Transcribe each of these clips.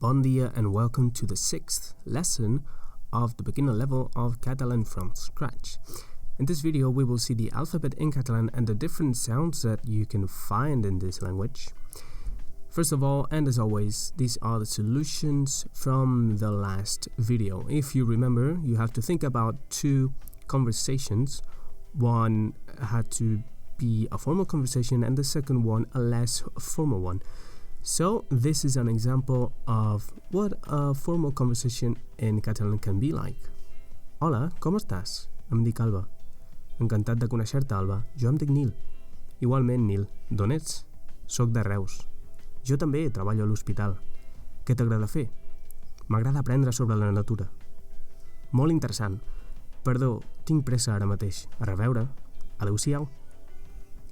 Bon dia and welcome to the 6th lesson of the beginner level of Catalan from scratch. In this video we will see the alphabet in Catalan and the different sounds that you can find in this language. First of all, and as always, these are the solutions from the last video. If you remember, you have to think about two conversations. One had to be a formal conversation and the second one a less formal one. So this is an example of what a formal conversation in Catalan can be like. Hola, com estàs? Em dic Alba. Encantat de conèixer-te, Alba. Jo em dic Nil. Igualment, Nil. D'on ets? Soc de Reus. Jo també treballo a l'hospital. Què t'agrada fer? M'agrada aprendre sobre la natura. Molt interessant. Perdó, tinc pressa ara mateix. A reveure. Adéu-siau.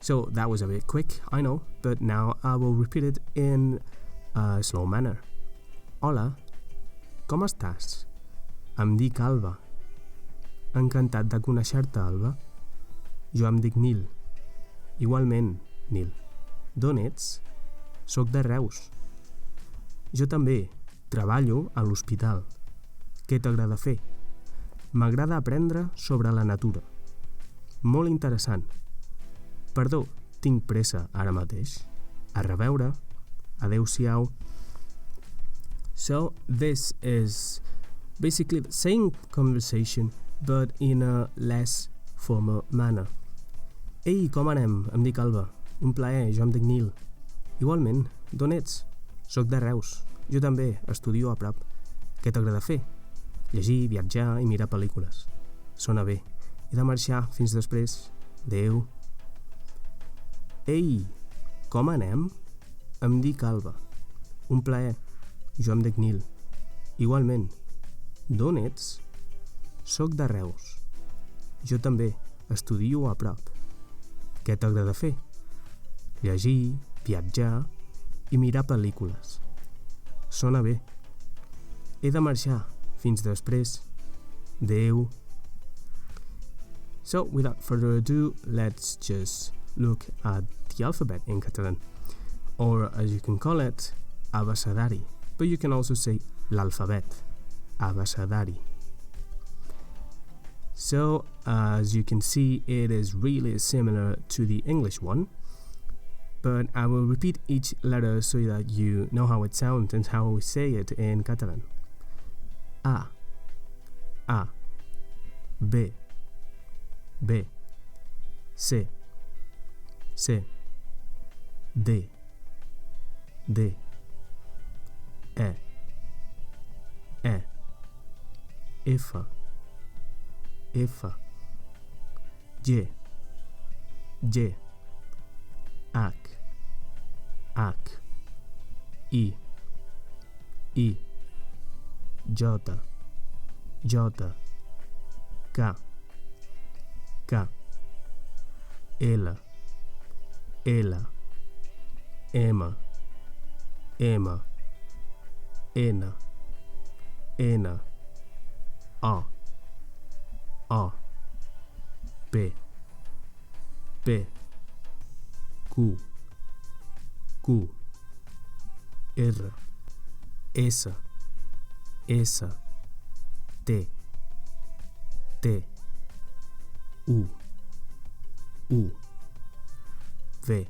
So that was a bit quick, I know, but now I will repeat it in a slow manner. Hola, com estàs? Em dic Alba. Encantat de conèixer-te, Alba. Jo em dic Nil. Igualment, Nil. D'on ets? Soc de Reus. Jo també treballo a l'hospital. Què t'agrada fer? M'agrada aprendre sobre la natura. Molt interessant. Perdó, tinc pressa ara mateix. A reveure. Adéu-siau. So this is basically the same conversation but in a less formal manner. Ei, com anem? Em dic Alba. Un plaer, jo em dic Nil. Igualment, d'on ets? Soc de Reus. Jo també estudio a prop. Què t'agrada fer? Llegir, viatjar i mirar pel·lícules. Sona bé. He de marxar fins després. Adéu. Ei, com anem? Em dic Alba. Un plaer. Jo em dic Nil. Igualment. D'on ets? Soc de Reus. Jo també estudio a prop. Què t'agrada fer? Llegir, viatjar i mirar pel·lícules. Sona bé. He de marxar. Fins després. Adéu. So, without further ado, let's just look at the alphabet in Catalan, or as you can call it, abecedari, but you can also say l'alphabet, abecedari. So, as you can see, it is really similar to the English one, but I will repeat each letter so that you know how it sounds and how we say it in Catalan. A, B, C, D, E, F, G, H, I, J, K, L, M, N, O, P, Q, R, S, T, U, V.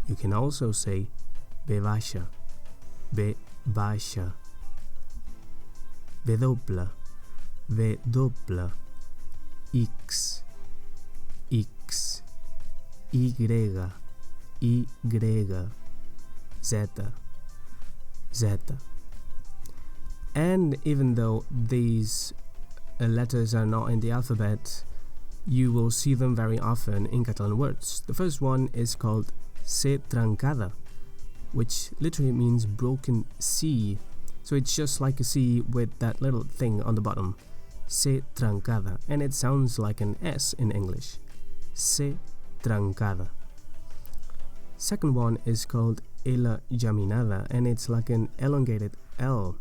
You can also say B baixa, W, X, Y, Z. And even though these letters are not in the alphabet, you will see them very often in Catalan words. The first one is called C trencada, which literally means broken C. So it's just like a C with that little thing on the bottom. C trencada, and it sounds like an S in English. C trencada. Second one is called L geminada, and it's like an elongated L.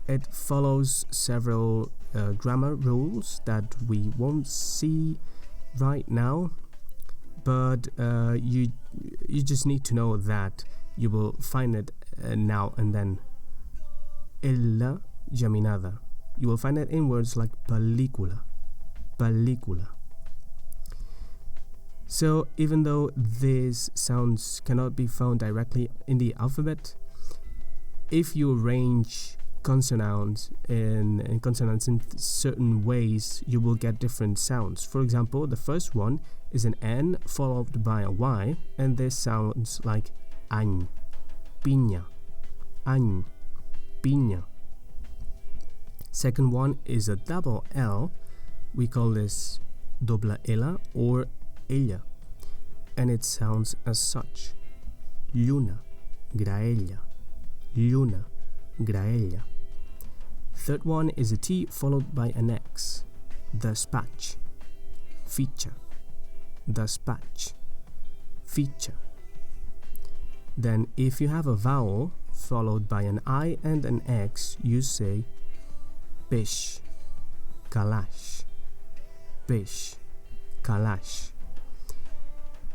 It follows several grammar rules that we won't see right now, but you just need to know that you will find it now and then. Ella geminada. You will find it in words like película, película. So even though these sounds cannot be found directly in the alphabet, if you arrange consonants in certain ways, you will get different sounds. For example, the first one is an N followed by a Y, and this sounds like any, piña, any, piña. Second one is a double L. We call this doble L or ella, and it sounds as such: luna, graella, luna, graella. Third one is a T followed by an X. Despatch, ficha, despatch, ficha. Then if you have a vowel followed by an I and an X, you say peixe, calash, peixe, calash.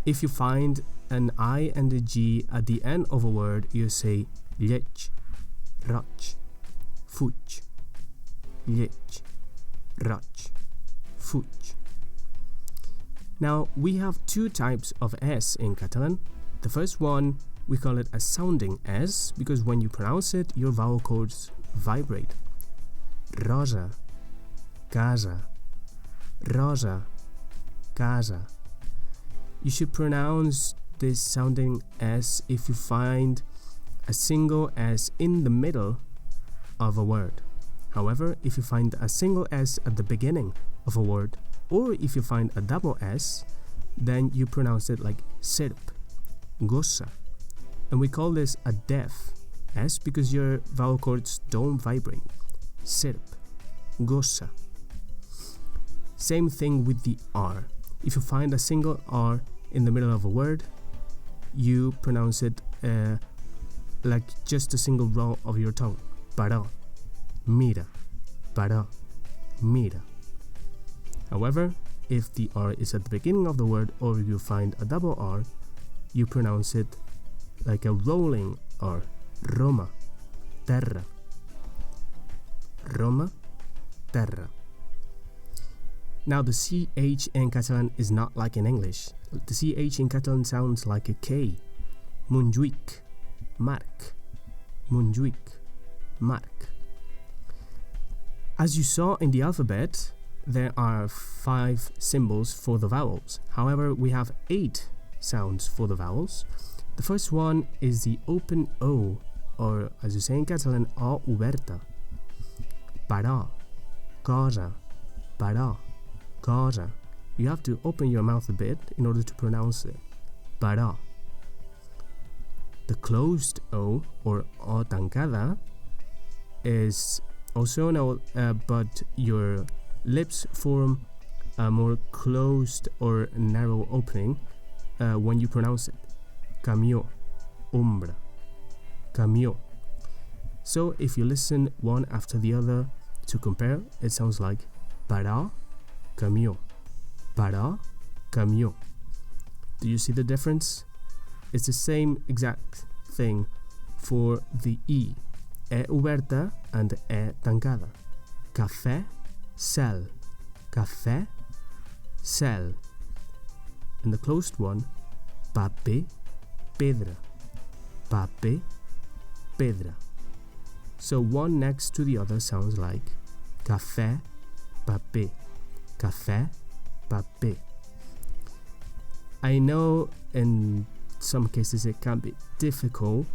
If you find an I and a G at the end of a word, you say lleig, roig, fuig, lleig, roig, fuig. Now we have two types of S in Catalan. The first one, we call it a sounding S because when you pronounce it, your vowel cords vibrate. Rosa, casa, rosa, casa. You should pronounce this sounding S if you find a single S in the middle of a word. However, if you find a single S at the beginning of a word, or if you find a double S, then you pronounce it like sirp, gossa. And we call this a deaf S because your vowel cords don't vibrate. Sirp, gossa. Same thing with the R. If you find a single R in the middle of a word, you pronounce it like just a single row of your tongue. Para, mira, para, mira. However, if the R is at the beginning of the word or you find a double R, you pronounce it like a rolling R. Roma, terra. Roma, terra. Now the CH in Catalan is not like in English. The CH in Catalan sounds like a K. Montjuïc, Marc, Montjuïc, Marc. As you saw in the alphabet, there are 5 symbols for the vowels. However, we have 8 sounds for the vowels. The first one is the open O, or as you say in Catalan, O oberta. Para, cosa, para, cosa. You have to open your mouth a bit in order to pronounce it. Para. The closed O, or O tancada, is also an O, but your lips form a more closed or narrow opening when you pronounce it. Camió, ombra, camió. So if you listen one after the other to compare, it sounds like para, camió, para, camió. Do you see the difference? It's the same exact thing for the E oberta and E tancada. Café, cel, café, cel. And the closed one, pape, pedra, pape, pedra. So one next to the other sounds like café, pape, café, pape. I know in some cases it can be difficult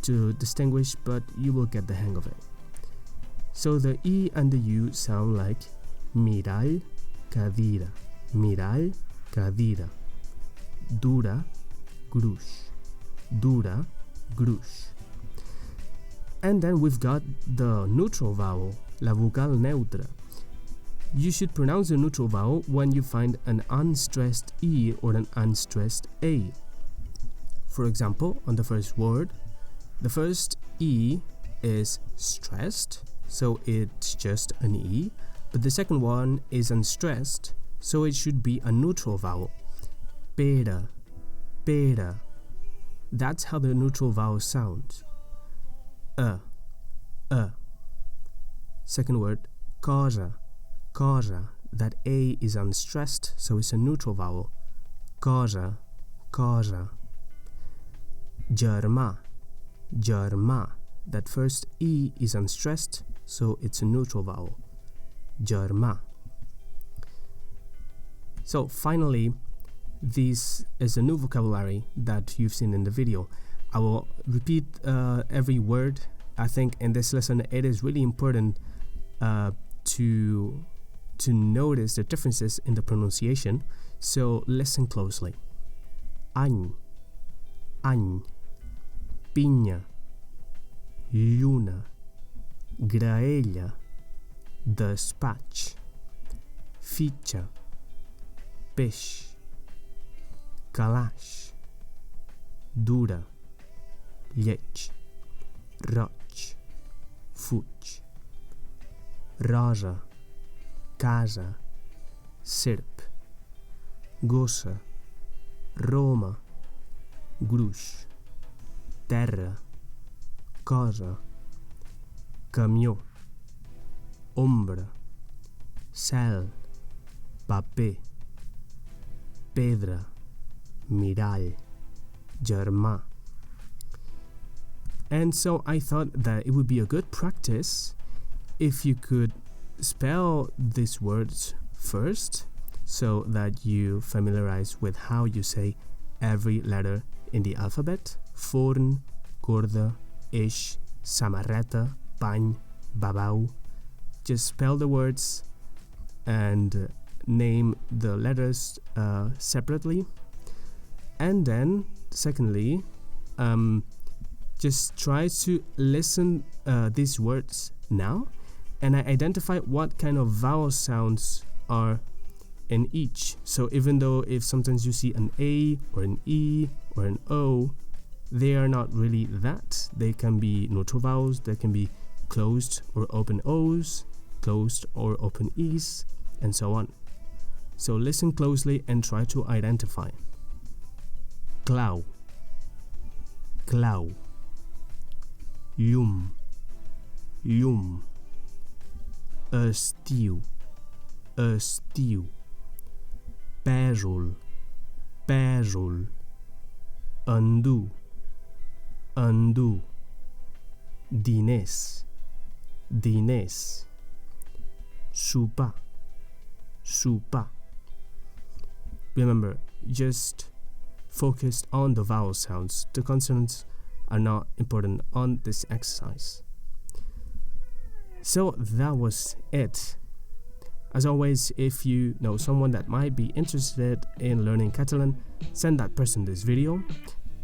to distinguish, but you will get the hang of it. So the E and the U sound like miral, cadira, miral, cadira, dura, gruix, dura, gruix. And then we've got the neutral vowel, la vocal neutra. You should pronounce the neutral vowel when you find an unstressed E or an unstressed A. For example, on the first word, the first E is stressed, so it's just an E, but the second one is unstressed, so it should be a neutral vowel. Pera, pera. That's how the neutral vowel sounds. Second word, cosa, cosa. That A is unstressed, so it's a neutral vowel. Cosa, cosa. Germà, germà. That first E is unstressed, so it's a neutral vowel. Germà. So finally, this is a new vocabulary that you've seen in the video. I will repeat every word. I think in this lesson it is really important to notice the differences in the pronunciation, so listen closely. Any, pinya, lluna, graella, despatx, fitxa, peix, calaix, dura, lleig, roig, fuig, rosa, casa, serp, gossa, Roma, gruix, terra, cosa, camió, ombra, cel, paper, pedra, mirall, germà. And so I thought that it would be a good practice if you could spell these words first, so that you familiarize with how you say every letter in the alphabet. Forn, corda, eix, samarreta, pany, babau. Just spell the words and name the letters separately. And then, secondly, just try to listen these words now and identify what kind of vowel sounds are in each. So even though if sometimes you see an A or an E or an O, they are not really that. They can be neutral vowels, they can be closed or open O's, closed or open E's, and so on. So listen closely and try to identify. Clau, clau. Llum, llum. Estiu, estiu. Pèsol, pèsol. Endur, endur. Diners, diners. Sopar, sopar. Remember, just focus on the vowel sounds. The consonants are not important on this exercise. So that was it. As always, if you know someone that might be interested in learning Catalan, send that person this video.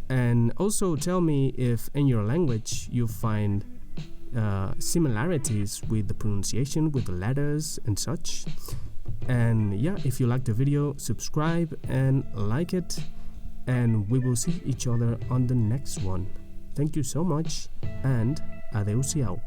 And also tell me if in your language you find similarities with the pronunciation, with the letters and such. And yeah, if you like the video, subscribe and like it. And we will see each other on the next one. Thank you so much, and adeu-siau.